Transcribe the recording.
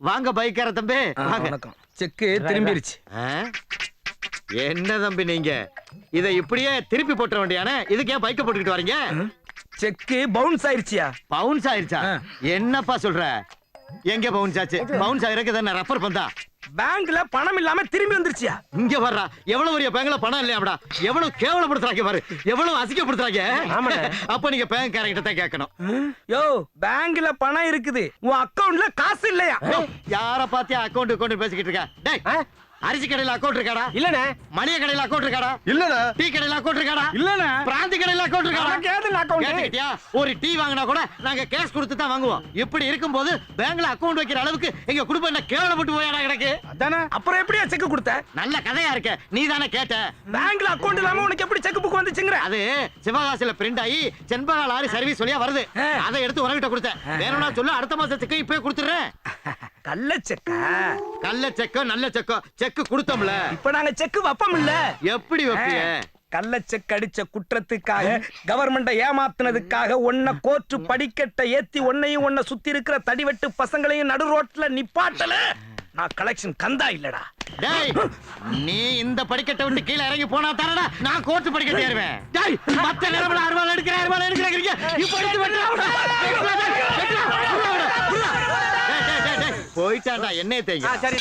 வாங்க பைக்கார தம்பி வாங்க. வணக்கம். செக்கு திரும்பிருச்சு. என்ன தம்பி நீங்க இத இப்படியே திருப்பி போட்ட வேண்டியானே? இதுக்கு ஏன் பைக்க போட்டுக்கிட்டு வரீங்க? செக்கு பவுன்ஸ் ஆயிருச்சியா? பவுன்ஸ் ஆயிருச்சா? என்னப்பா சொல்ற? எங்க பவுன்ஸ் ஆச்சு? பவுன்ஸ் ஆயிருக்கு தானே ரெஃபர் பண்ணா. பேங்க்ல பணம் இல்லாம திரும்பி வந்துருச்சியா? இங்க வர்றா. எவ்வளவு பெரிய பேங்க்ல பணம் இல்லையாடா? எவ்வளவு கேவலப்படுத்துறாங்க பாரு. எவ்வளவு அசிங்கப்படுத்துறாங்க. அப்ப நீங்க பேங்க் காரங்கிட்ட தான் கேட்கணும். யோ, பேங்க்ல பணம் இருக்குது, உன் அக்கவுண்ட்ல காசு இல்லையா? யார பாத்தியா அக்கவுண்ட் பேசிக்கிட்டு இருக்க? டேய், அரிசி கடையில அக்கவுண்ட் இருக்காடா? இல்லனே. மளிகை கடையில அக்கவுண்ட் இருக்காடா? இல்லடா. டீ கடையில அக்கவுண்ட் இருக்காடா? இல்லனே. பிராந்தி கடையில அக்கவுண்ட் இருக்காடா? கேதுல அக்கவுண்ட். கேட்டியா? ஒரு டீ வாங்கினா கூட நாங்க கேஷ் கொடுத்து தான் வாங்குவோம். இப்படி இருக்கும்போது பேங்க்ல அக்கவுண்ட் வைக்கிற அளவுக்கு எங்க குடும்பம் என்ன கேவலப்பட்டு போயாடா கிடக்கு? அதானே. அப்புறம் எப்படியா செக் கொடுத்த? நல்ல கதையா இருக்க. நீ தானே கேட்ட. பேங்க்ல அக்கவுண்ட் இல்லாம உனக்கு எப்படி செக் புக் வந்துச்சுங்கற? அது சிவகாசில பிரிண்ட் ஆகி செண்பகா லாரி சர்வீஸ் வழியா வருது. அதை எடுத்து உனக்கிட்ட கொடுத்தேன். வேணும்னா சொல்லு, அடுத்த மாசத்துக்கு இப்பவே கொடுத்துறேன். கள்ள செக்கா? கள்ள செக்கோ நல்ல செக்கோ செக் கொடுத்தோம்ல. இப்ப நாங்க செக் வப்பம் இல்ல. எப்படி வைப்பீங்க? கள்ள செக் அடிச்ச குற்றத்துக்காக கவர்மெண்ட ஏமாத்துனதுக்காக உன்னை கோர்ட்டு படிக்கட்ட ஏத்தி உன்னையும் உன்னை சுத்தி இருக்கிற தடிவெட்டு பசங்களையும் நடு ரோட்ல நிப்பாட்டல. நான் கலெக்ஷன் கந்தா இல்லடா. டேய், நீ இந்த படிக்கட்டை விட்டு கீழ இறங்கி போனா தானடா நான் கோர்ட் படிக்கட்டு ஏறுவேன். டேய், மத்த நேரம்ல அறுவாள் எடுக்கறீங்க. இப்போ எடுத்து வெட்டறா. போயிட்டாடா, என்னைய தேய்ங்க. சரி.